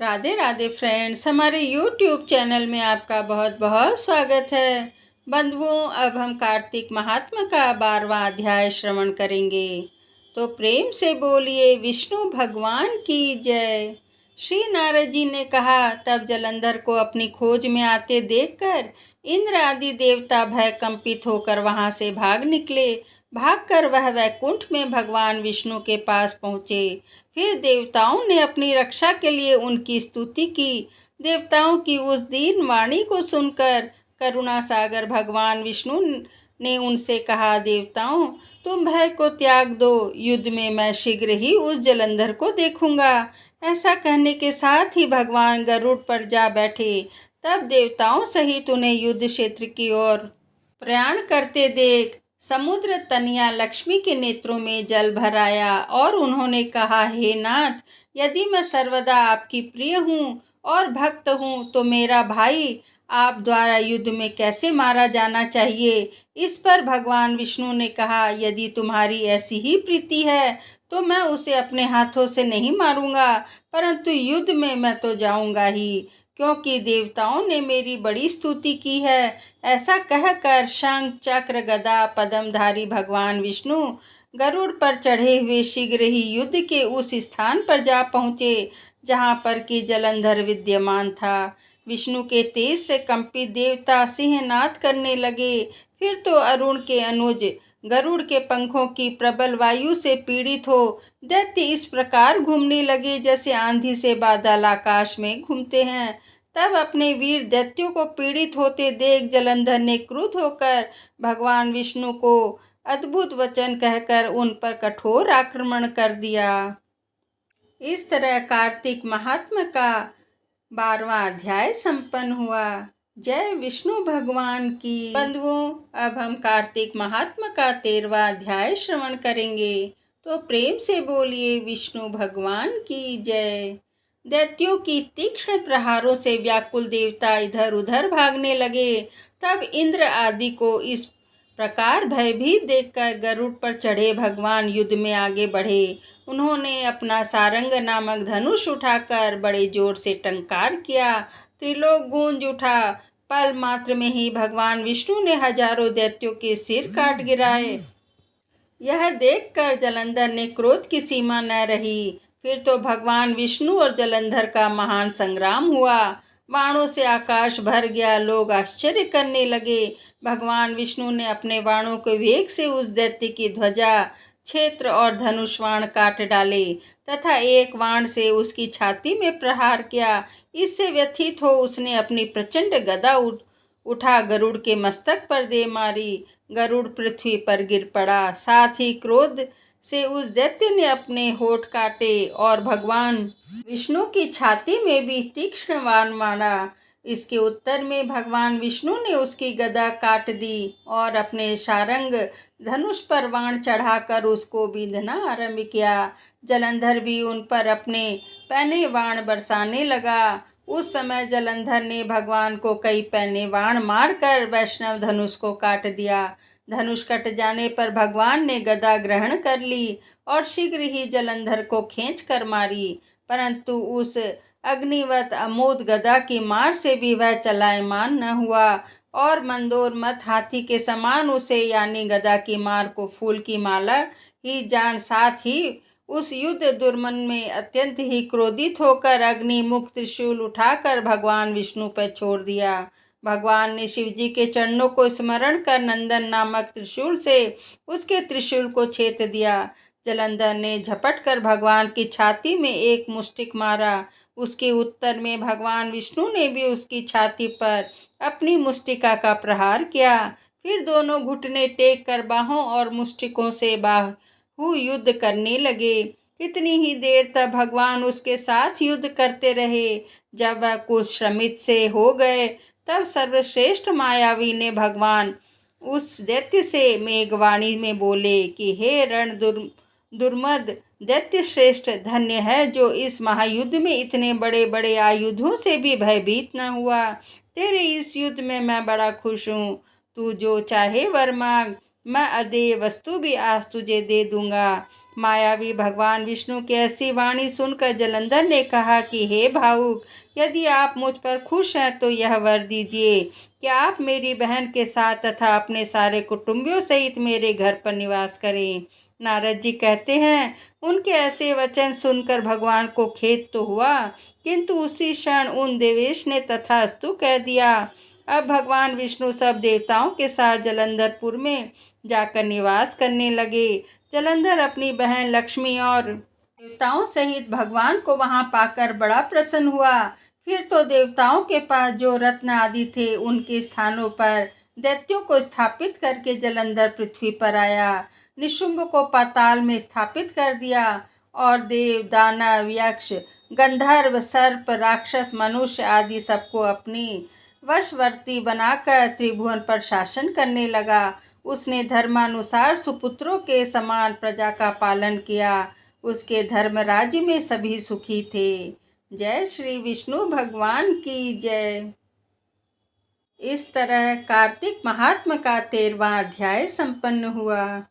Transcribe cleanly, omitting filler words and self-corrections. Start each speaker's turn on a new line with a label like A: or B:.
A: Radhe Radhe friends, हमारे YouTube channel में आपका बहुत बहुत स्वागत है। बंधुओं, अब हम कार्तिक महात्मा का 12वां अध्याय श्रवण करेंगे। तो प्रेम से बोलिए विष्णु भगवान की जय। श्री नारद जी ने कहा, तब जलंधर को अपनी खोज में आते देखकर इंद्र आदि देवता भय कंपित होकर वहां से भाग निकले। भागकर वह वैकुंठ में भगवान विष्णु के पास पहुँचे। फिर देवताओं ने अपनी रक्षा के लिए उनकी स्तुति की। देवताओं की उस दीन वाणी को सुनकर करुणा सागर भगवान विष्णु ने उनसे कहा, देवताओं, तुम भय को त्याग दो, युद्ध में मैं शीघ्र ही उस जलंधर को देखूंगा। ऐसा कहने के साथ ही भगवान गरुड़ पर जा बैठे। तब देवताओं सहित उन्हें युद्ध क्षेत्र की ओर प्रयाण करते देख समुद्र तनया लक्ष्मी के नेत्रों में जल भर आया और उन्होंने कहा, हे नाथ, यदि मैं सर्वदा आपकी प्रिय हूँ और भक्त हूँ तो मेरा भाई आप द्वारा युद्ध में कैसे मारा जाना चाहिए। इस पर भगवान विष्णु ने कहा, यदि तुम्हारी ऐसी ही प्रीति है तो मैं उसे अपने हाथों से नहीं मारूंगा, परंतु युद्ध में मैं तो जाऊंगा ही, क्योंकि देवताओं ने मेरी बड़ी स्तुति की है। ऐसा कहकर शंख चक्र गदा पद्मधारी भगवान विष्णु गरुड़ पर चढ़े हुए शीघ्र ही युद्ध के उस स्थान पर जा पहुँचे जहाँ पर कि जलंधर विद्यमान था। विष्णु के तेज से कंपित देवता सिंहनाद करने लगे। फिर तो अरुण के अनुज गरुड़ के पंखों की प्रबल वायु से पीड़ित हो दैत्य इस प्रकार घूमने लगे जैसे आंधी से बादल आकाश में घूमते हैं। तब अपने वीर दैत्यों को पीड़ित होते देख जलंधर ने क्रुद्ध होकर भगवान विष्णु को अद्भुत वचन कहकर उन पर कठोर आक्रमण कर दिया। इस तरह कार्तिक महात्मा का 12वां अध्याय संपन्न हुआ। जय विष्णु भगवान की। बंधुओं, अब हम कार्तिक महात्मा का 13वां अध्याय श्रवण करेंगे। तो प्रेम से बोलिए विष्णु भगवान की जय। दैत्यों की तीक्ष्ण प्रहारों से व्याकुल देवता इधर उधर भागने लगे। तब इंद्र आदि को इस प्रकार भयभीत देखकर गरुड़ पर चढ़े भगवान युद्ध में आगे बढ़े। उन्होंने अपना सारंग नामक धनुष उठाकर बड़े जोर से टंकार किया। त्रिलोक गूंज उठा। पल मात्र में ही भगवान विष्णु ने हजारों दैत्यों के सिर काट गिराए। यह देखकर जलंधर ने क्रोध की सीमा न रही। फिर तो भगवान विष्णु और जलंधर का महान संग्राम हुआ। बाणों से आकाश भर गया। लोग आश्चर्य करने लगे। भगवान विष्णु ने अपने बाणों के वेग से उस दैत्य की ध्वजा, क्षेत्र और धनुष बाण काट डाले तथा एक बाण से उसकी छाती में प्रहार किया। इससे व्यथित हो उसने अपनी प्रचंड गदा उठा गरुड़ के मस्तक पर दे मारी। गरुड़ पृथ्वी पर गिर पड़ा। साथ ही क्रोध से उस दैत्य ने अपने होठ काटे और भगवान विष्णु की छाती में भी तीक्ष्ण बाण मारा। इसके उत्तर में भगवान विष्णु ने उसकी गदा काट दी और अपने सारंग धनुष पर बाण चढ़ाकर उसको बींधना आरंभ किया। जलंधर भी उन पर अपने पैने बाण बरसाने लगा। उस समय जलंधर ने भगवान को कई पैने बाण मारकर वैष्णव धनुष को काट दिया। धनुष कट जाने पर भगवान ने गदा ग्रहण कर ली और शीघ्र ही जलंधर को खींच कर मारी, परंतु उस अग्निवत अमोद गदा की मार से भी वह चलायमान न हुआ और मंदोर मत हाथी के समान उसे यानी गदा की मार को फूल की माला ही जान। साथ ही उस युद्ध दुर्मन में अत्यंत ही क्रोधित होकर अग्निमुख त्रिशूल उठाकर भगवान विष्णु पर छोड़ दिया। भगवान ने शिवजी के चरणों को स्मरण कर नंदन नामक त्रिशूल से उसके त्रिशूल को छेद दिया। जलंधर ने झपट कर भगवान की छाती में एक मुष्टिक मारा। उसके उत्तर में भगवान विष्णु ने भी उसकी छाती पर अपनी मुष्टिका का प्रहार किया। फिर दोनों घुटने टेक कर बाहों और मुष्टिकों से बाहु युद्ध करने लगे। कितनी ही देर तक भगवान उसके साथ युद्ध करते रहे। जब वह कुछ श्रमित से हो गए तब सर्वश्रेष्ठ मायावी ने भगवान उस दैत्य से मेघवाणी में बोले कि हे रण दुर्मद दैत्य श्रेष्ठ, धन्य है जो इस महायुद्ध में इतने बड़े बड़े आयुधों से भी भयभीत न हुआ। तेरे इस युद्ध में मैं बड़ा खुश हूँ। तू जो चाहे वर मांग, मैं अदेय वस्तु भी आज तुझे दे दूंगा। मायावी भगवान विष्णु की ऐसी वाणी सुनकर जलंधर ने कहा कि हे भावुक, यदि आप मुझ पर खुश हैं तो यह वर दीजिए कि आप मेरी बहन के साथ तथा अपने सारे कुटुंबियों सहित मेरे घर पर निवास करें। नारद जी कहते हैं, उनके ऐसे वचन सुनकर भगवान को खेद तो हुआ, किंतु उसी क्षण उन देवेश ने तथास्तु कह दिया। अब भगवान विष्णु सब देवताओं के साथ जलंधरपुर में जाकर निवास करने लगे। जलंधर अपनी बहन लक्ष्मी और देवताओं सहित भगवान को वहां पाकर बड़ा प्रसन्न हुआ। फिर तो देवताओं के पास जो रत्न आदि थे उनके स्थानों पर दैत्यों को स्थापित करके जलंधर पृथ्वी पर आया। निशुंभ को पाताल में स्थापित कर दिया और देव, दानव, यक्ष, गंधर्व, सर्प, राक्षस, मनुष्य आदि सबको अपनी वशवर्ती बनाकर त्रिभुवन पर शासन करने लगा। उसने धर्मानुसार सुपुत्रों के समान प्रजा का पालन किया। उसके धर्म राज्य में सभी सुखी थे। जय श्री विष्णु भगवान की जय। इस तरह कार्तिक महात्म का 13वां अध्याय संपन्न हुआ।